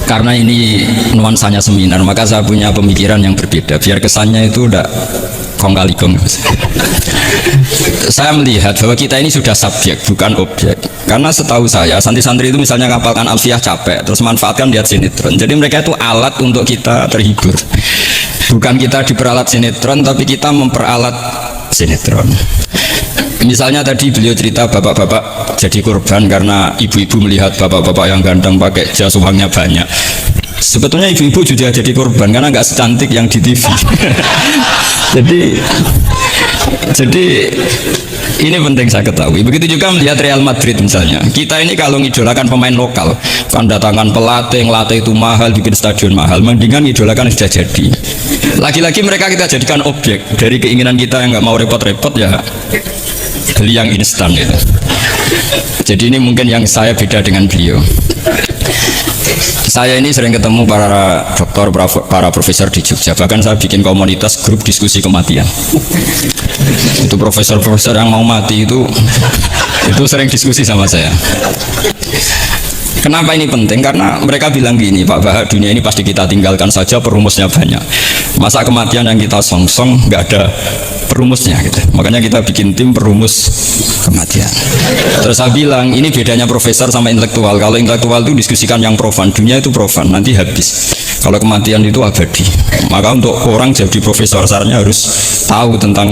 Karena ini nuansanya seminar, maka saya punya pemikiran yang berbeda biar kesannya itu udah kong kali kong. Saya melihat bahwa kita ini sudah subjek bukan objek. Karena setahu saya santri-santri itu misalnya ngapalkan Alfiyah capek terus manfaatkan lihat sinetron. Jadi mereka itu alat untuk kita terhibur. Bukan kita diperalat sinetron tapi kita memperalat sinetron. Misalnya tadi beliau cerita bapak-bapak jadi korban karena ibu-ibu melihat bapak-bapak yang ganteng pakai jas uangnya banyak. Sebetulnya ibu-ibu juga jadi korban karena nggak secantik yang di TV. jadi ini penting saya ketahui. Begitu juga melihat Real Madrid misalnya. Kita ini kalau ngidolakan pemain lokal, kan datangkan pelatih, ngelatih itu mahal, bikin stadion mahal. Mendingan ngidolakan sudah jadi. Lagi-lagi mereka kita jadikan objek dari keinginan kita yang nggak mau repot-repot ya. Beli yang instan gitu. Jadi ini mungkin yang saya beda dengan beliau. Saya ini sering ketemu para dokter, para profesor di Jogja. Bahkan saya bikin komunitas grup diskusi kematian. Itu profesor-profesor yang mau mati itu sering diskusi sama saya. Kenapa ini penting? Karena mereka bilang gini, Pak Bahak, dunia ini pasti kita tinggalkan saja, perumusnya banyak. Masa kematian yang kita songsong nggak ada perumusnya gitu. Makanya kita bikin tim perumus kematian. Terus saya bilang, ini bedanya profesor sama intelektual. Kalau intelektual itu diskusikan yang profan, dunia itu profan, nanti habis. Kalau kematian itu abadi. Maka untuk orang jadi profesor seharusnya harus tahu tentang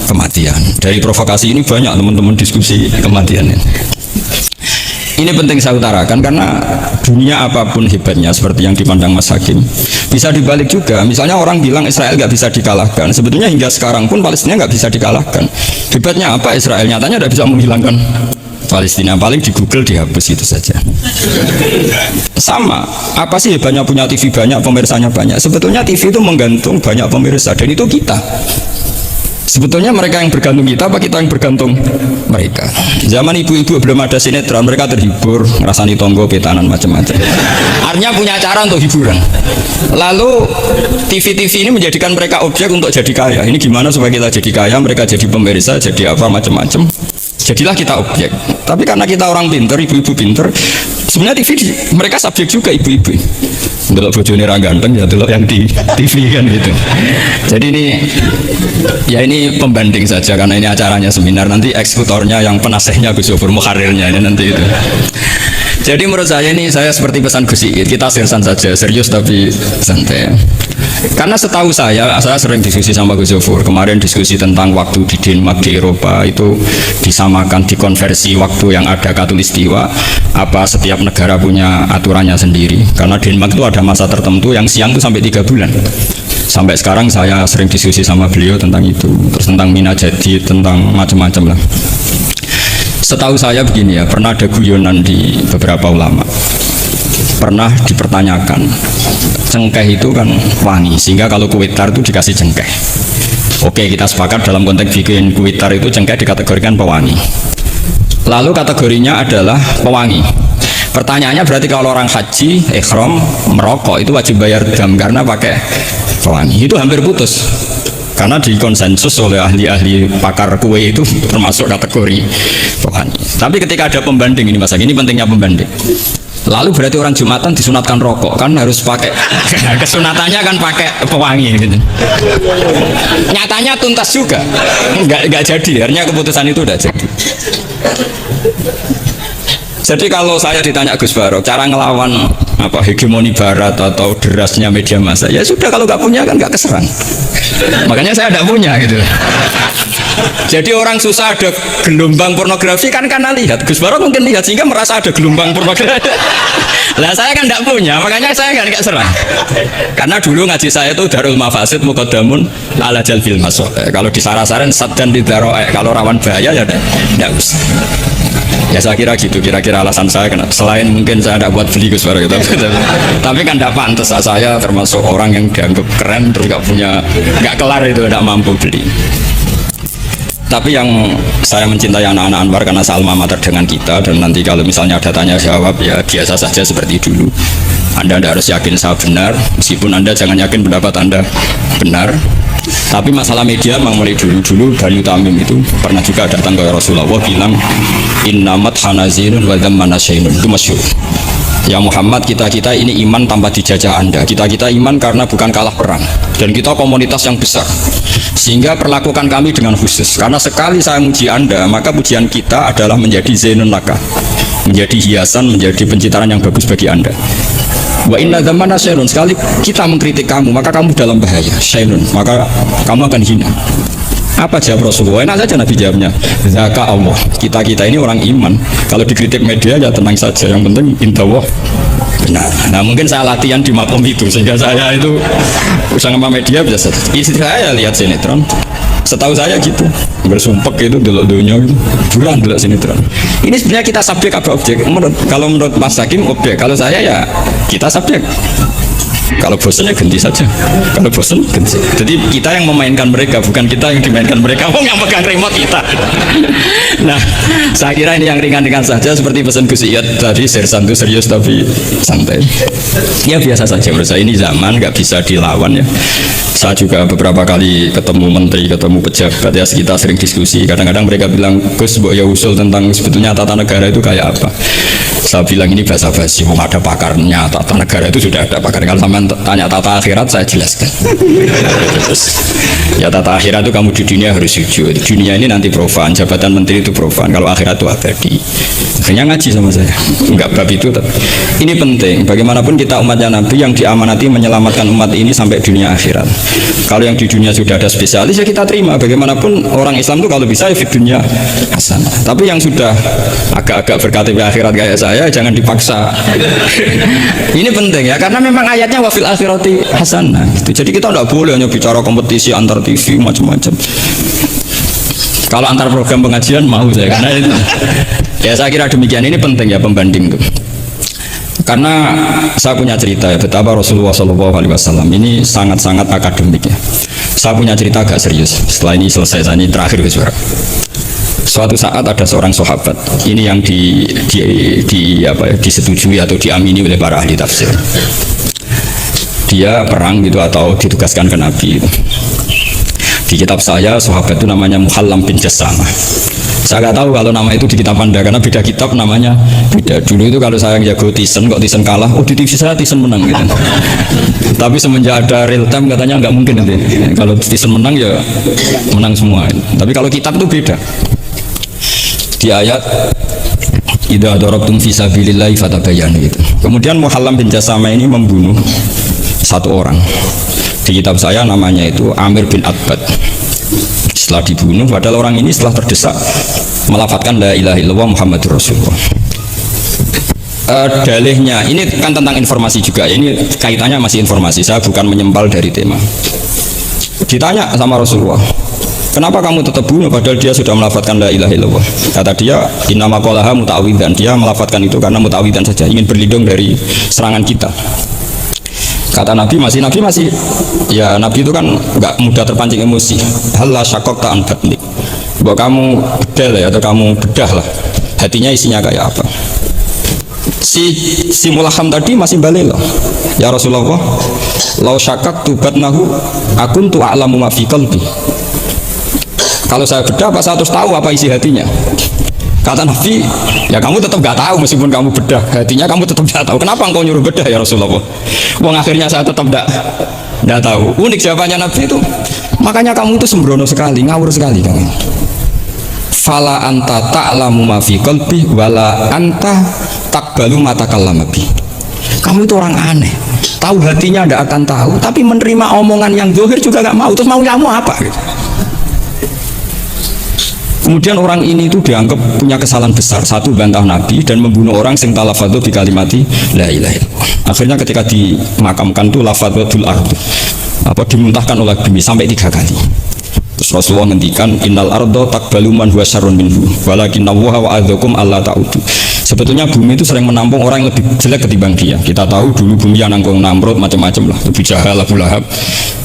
kematian. Dari provokasi ini banyak teman-teman diskusi kematian ini. Ini penting saya utarakan karena dunia apapun hebatnya seperti yang dipandang Mas Hakim bisa dibalik juga. Misalnya orang bilang Israel nggak bisa dikalahkan, sebetulnya hingga sekarang pun Palestina nggak bisa dikalahkan. Hebatnya apa Israel? Nyatanya tidak bisa menghilangkan Palestina, paling di Google dihapus itu saja. Sama, apa sih hebatnya punya TV banyak, pemirsanya banyak? Sebetulnya TV itu menggantung banyak pemirsa dan itu kita. Sebetulnya mereka yang bergantung kita, apa kita yang bergantung mereka? Zaman ibu-ibu belum ada sinetron, mereka terhibur, ngerasani tonggo, petanan, macam-macam. Artinya punya cara untuk hiburan. Lalu TV-TV ini menjadikan mereka objek untuk jadi kaya. Ini gimana supaya kita jadi kaya, mereka jadi pemirsa, jadi apa, macam-macam. Jadilah kita objek. Tapi karena kita orang pinter, ibu-ibu pinter, sebenarnya TV mereka subjek juga ibu-ibu. Delok bojone ra ganteng ya delok yang di TV kan gitu. Jadi ini pembanding saja karena ini acaranya seminar, nanti eksekutornya yang penasehnya Gus Yofur, muharirnya ini nanti itu. Jadi menurut saya ini saya seperti pesan Gus Iit, kita seriusan saja, serius tapi santai. Karena setahu saya sering diskusi sama Gus Yofur. Kemarin diskusi tentang waktu di Denmark di Eropa itu disamakan, dikonversi waktu yang ada Katulistiwa. Apa setiap negara punya aturannya sendiri? Karena Denmark itu ada masa tertentu yang siang itu sampai 3 bulan. Sampai sekarang saya sering diskusi sama beliau tentang itu, terus tentang Minajadi, tentang macam-macam lah. Setahu saya begini ya, pernah ada guyonan di beberapa ulama. Pernah dipertanyakan, cengkeh itu kan wangi, sehingga kalau kue tar itu dikasih cengkeh. Oke, kita sepakat dalam konteks bikin kue tar itu cengkeh dikategorikan pewangi. Lalu kategorinya adalah pewangi. Pertanyaannya berarti kalau orang haji, ikhram, merokok itu wajib bayar dam karena pakai pewangi. Itu hampir putus. Karena dikonsensus oleh ahli-ahli pakar kue itu termasuk kategori pewangi. Tapi ketika ada pembanding ini Mas, ini pentingnya pembanding. Lalu berarti orang Jumatan disunatkan rokok kan harus pakai kesunatannya kan pakai pewangi gitu. Nyatanya tuntas juga, nggak jadi. Akhirnya keputusan itu udah jadi. Jadi kalau saya ditanya Gus Barok, cara ngelawan hegemoni Barat atau derasnya media massa, ya sudah, kalau nggak punya kan nggak keserang. Makanya saya tidak punya gitu. Jadi orang susah ada gelombang pornografi kan karena lihat. Gus Barok mungkin lihat sehingga merasa ada gelombang pornografi. Lah saya kan tidak punya, makanya saya kan nggak serang. Karena dulu ngaji saya itu Darul Mafasid Muqaddamun ala Jalbil Masoleh. Kalau disara-saran sad dan didaroe, kalau rawan bahaya ya tidak usah. Ya saya kira gitu, kira-kira alasan saya kenapa. Selain mungkin saya tidak buat beli Gus Barok gitu. Tapi kan tidak pantas, saya termasuk orang yang dianggap keren terus nggak kelar itu, tidak mampu beli. Tapi yang saya mencintai anak-anak Anwar karena alma mater dengan kita, dan nanti kalau misalnya ada tanya jawab ya biasa saja seperti dulu. Anda tidak harus yakin saya benar, meskipun Anda jangan yakin pendapat Anda benar. Tapi masalah media memang mulai dulu Banu Tamim itu pernah juga datang ke Rasulullah bilang innamat hanazinun wa dhamma nasyainun, itu masyhur. ya Muhammad, kita ini iman tanpa dijajah Anda, kita iman karena bukan kalah perang, dan kita komunitas yang besar, sehingga perlakukan kami dengan khusus. Karena sekali saya muji Anda, maka pujian kita adalah menjadi zainun laka, menjadi hiasan, menjadi pencitraan yang bagus bagi Anda. Wa inna dzamana syairun, sekali kita mengkritik kamu, maka kamu dalam bahaya, syairun, maka kamu akan hina. Apa jawab Rasulullah? Enak saja Nabi jawabnya, zaka Allah, kita ini orang iman, kalau dikritik media ya tenang saja, yang penting intawah benar. Nah mungkin saya latihan di makom itu, sehingga saya itu sama media biasa. Istri saya lihat sinetron, setahu saya gitu, bersumpek itu delok dunia gitu, bulan delok sinetron. Ini sebenarnya kita subjek apa objek? Kalau menurut Mas Hakim objek, kalau saya ya kita subjek. Kalau bosan ya ganti saja. Kalau bosan ganti. Jadi kita yang memainkan mereka, bukan kita yang dimainkan mereka. Oh, yang pegang remote kita. Nah, saya kira ini yang ringan-ringan saja, seperti pesan Gus Iyad tadi, sersan itu serius tapi santai. Ya biasa saja menurut saya, ini zaman nggak bisa dilawan ya. Saya juga beberapa kali ketemu menteri, ketemu pejabat ya, kita sering diskusi. Kadang-kadang mereka bilang, Gus, ya usul tentang sebetulnya tata negara itu kayak apa. Saya bilang ini basa-basi, ada pakarnya, tata negara itu sudah ada pakar. Kalau sama tanya tata akhirat, saya jelaskan. Ya tata akhirat itu kamu di dunia harus sujud, dunia ini nanti profan, jabatan menteri itu profan, kalau akhirat itu abadi. Akhirnya ngaji sama saya, enggak bab itu. Ini penting, bagaimanapun kita umatnya Nabi yang diamanati menyelamatkan umat ini sampai dunia akhirat. Kalau yang di dunia sudah ada spesialis ya kita terima, bagaimanapun orang Islam itu kalau bisa ya di dunia hasanah. Tapi yang sudah agak-agak berKTP akhirat kayak saya, jangan dipaksa. Ini penting ya, karena memang ayatnya wafil akhirati hasanah. Jadi kita tidak boleh hanya bicara kompetisi antar TV macam-macam. Kalau antar program pengajian mau saya, karena itu. Ya saya kira demikian, ini penting ya pembanding itu. Karena saya punya cerita ya, betapa Rasulullah SAW ini sangat-sangat akademik ya. Saya punya cerita agak serius. Setelah ini selesai, saya ini terakhir suara. Suatu saat ada seorang sahabat, ini yang disetujui atau diamini oleh para ahli tafsir. Dia perang gitu atau ditugaskan ke Nabi. Di kitab saya, sahabat itu namanya Muhallam bin Jassamah. Saya nggak tahu kalau nama itu di kitab Anda, karena beda kitab namanya beda. Dulu itu kalau saya jago Tyson, kok Tyson kalah, oh di TV saya Tyson menang gitu. Tapi semenjak ada real time katanya nggak mungkin nanti. Kalau Tyson menang ya menang semua. Tapi kalau kitab itu beda. Di ayat idza darabtum fi sabilillahi fatabayyanu gitu. Kemudian Muhallam bin Jassamah ini membunuh satu orang. Di kitab saya namanya itu Amir bin Abbad. Setelah dibunuh, padahal orang ini setelah terdesak melafadzkan la ilaha illallah Muhammadur Rasulullah. Dalihnya ini kan tentang informasi juga, ini kaitannya masih informasi, saya bukan menyempal dari tema. Ditanya sama Rasulullah, kenapa kamu tetap bunuh padahal dia sudah melafadzkan la ilaha illallah? Kata dia, innama qalaha muta'awidzan, dia melafadzkan itu karena muta'awidzan saja, ingin berlindung dari serangan kita. Kata Nabi masih ya Nabi itu kan nggak mudah terpancing emosi. Halla syakok ta'an batnik, bahwa kamu bedel ya, atau kamu bedah lah hatinya isinya kayak apa. Si Mulaham tadi masih balik loh, ya Rasulullah, lau syakak tubatnahu akun tu a'lamu ma fi qalbi. Kalau saya bedah, apa saya harus tahu apa isi hatinya? Kata Nabi, ya kamu tetap gak tahu, meskipun kamu bedah hatinya, kamu tetap gak tahu. Kenapa engkau nyuruh bedah ya Rasulullah? Wong akhirnya saya tetap gak tahu. Unik jawabannya Nabi itu. Makanya kamu itu sembrono sekali, ngawur sekali kamu. Fala anta ta'lamu ma fi qalbi wala anta taqbalu ma takallama bi. Kamu itu orang aneh. Tahu hatinya ndak akan tahu, tapi menerima omongan yang zahir juga gak mau. Terus mau kamu apa gitu? Kemudian orang ini itu dianggap punya kesalahan besar. Satu, bantah Nabi dan membunuh orang sing talafadhu bi kalimati la ilaha illallah. Akhirnya ketika dimakamkan itu lafadhul ardu, apa dimuntahkan oleh bumi sampai 3 kali. Terus Rasulullah ngendikan innal ardo taqbalu man huwa syarrun minhu walakinna wa wa'adzakum alla ta'udu. Sebetulnya bumi itu sering menampung orang yang lebih jelek ketimbang dia. Kita tahu dulu bumi yang nanggung Namrud macam-macam lah, lebih Jahal, Abu Lahab.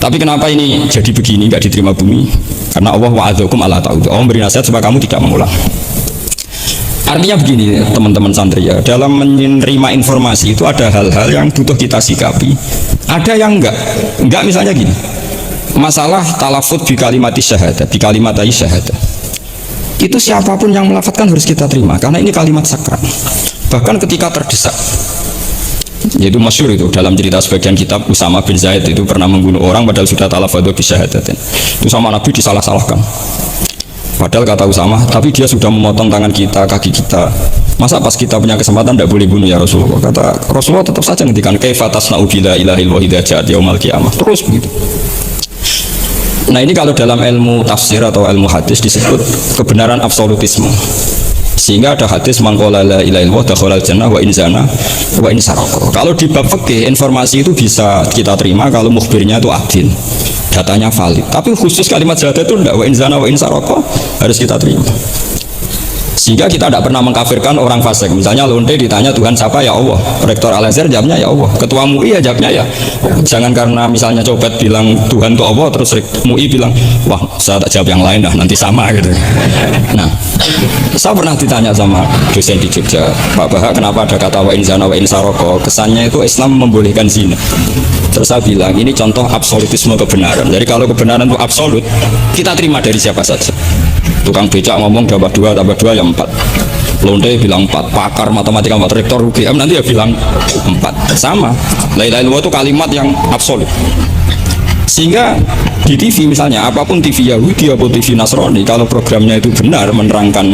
Tapi kenapa ini jadi begini, nggak diterima bumi? Karena Allah wa'adzakum alla ta'udu. Allah memberi nasihat supaya kamu tidak mengulang. Artinya begini teman-teman santri ya, dalam menerima informasi itu ada hal-hal yang butuh kita sikapi, ada yang enggak misalnya gini, masalah talafut bi kalimati syahadah, bi kalimatai syahadah, itu siapapun yang melafadzkan harus kita terima karena ini kalimat sakral. Bahkan ketika terdesak, Yaitu masyhur itu dalam cerita sebagian kitab, Usama bin Zaid itu pernah membunuh orang padahal sudah talafadhu bisyahadatin. Itu sama Nabi disalah-salahkan. Padahal kata Usama, tapi dia sudah memotong tangan kita, kaki kita. Masa pas kita punya kesempatan tidak boleh bunuh ya Rasulullah? Kata Rasulullah tetap saja ngendikan kaifa tasna'u bila ilaha illallah idza ja'at yaumul qiyamah. Terus begitu. Nah ini kalau dalam ilmu tafsir atau ilmu hadis disebut kebenaran absolutisme. Sehingga ada hadis mangkola la ilaha illallah dakhalal jannah wa in zana wa in saraka. Kalau di bab fikih informasi itu bisa kita terima kalau mukhbirnya itu adil, datanya valid. Tapi khusus kalimat syahadat itu tidak, wa in zana wa in saraka harus kita terima. Sehingga kita tidak pernah mengkafirkan orang fasik. Misalnya lonte ditanya Tuhan siapa, ya Allah. Rektor Al-Azhar jawabnya ya Allah. Ketua MUI ya jawabnya ya. Jangan karena misalnya copet bilang Tuhan itu Allah, terus MUI bilang wah saya tak jawab yang lain dah, nanti sama gitu. Nah, saya pernah ditanya sama dosen di Jogja, Pak Bahak, kenapa ada kata wa in zana wa in saroko? Kesannya itu Islam membolehkan zina. Terus saya bilang ini contoh absolutisme kebenaran. Jadi kalau kebenaran itu absolut, kita terima dari siapa saja. Tukang becak ngomong tambah 2 tambah 2 ya 4. Lonte bilang 4, pakar matematika 4, rektor UGM nanti ya bilang 4. Sama. La ilaha illallah itu kalimat yang absolut. Sehingga di TV misalnya, apapun TV Yahudi atau TV Nasrani, kalau programnya itu benar menerangkan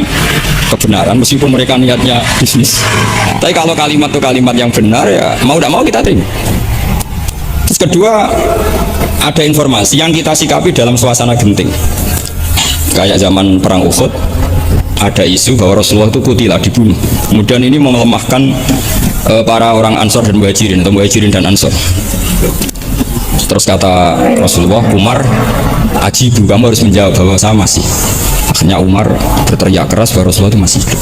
kebenaran, meskipun mereka niatnya bisnis, tapi kalau kalimat itu kalimat yang benar ya mau tidak mau kita terima. Terus kedua, ada informasi yang kita sikapi dalam suasana genting. Kayak zaman perang Uhud, ada isu bahwa Rasulullah itu kutilah, dibunuh. Kemudian ini melemahkan para orang Ansor dan Muhajirin atau Muhajirin dan Ansor. Terus kata Rasulullah, Umar, ajibu, kamu harus menjawab bahwa saya masih. Akhirnya Umar berteriak keras bahwa Rasulullah itu masih hidup.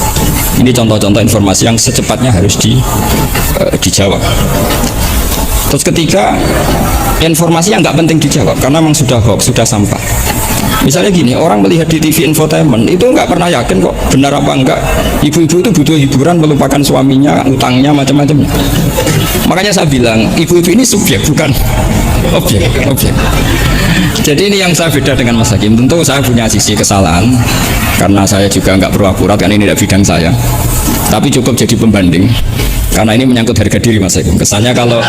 Ini contoh-contoh informasi yang secepatnya harus dijawab. Terus ketiga, informasi yang nggak penting dijawab karena memang sudah hoax, sudah sampah. Misalnya gini, orang melihat di TV infotainment itu nggak pernah yakin kok benar apa enggak. Ibu-ibu itu butuh hiburan, melupakan suaminya, utangnya, macam-macam. Makanya saya bilang, ibu-ibu ini subjek, bukan objek. Jadi ini yang saya beda dengan Mas Hakim. Tentu saya punya sisi kesalahan karena saya juga nggak perlu akurat, karena ini tidak bidang saya. Tapi cukup jadi pembanding karena ini menyangkut harga diri Mas Hakim. Kesannya kalau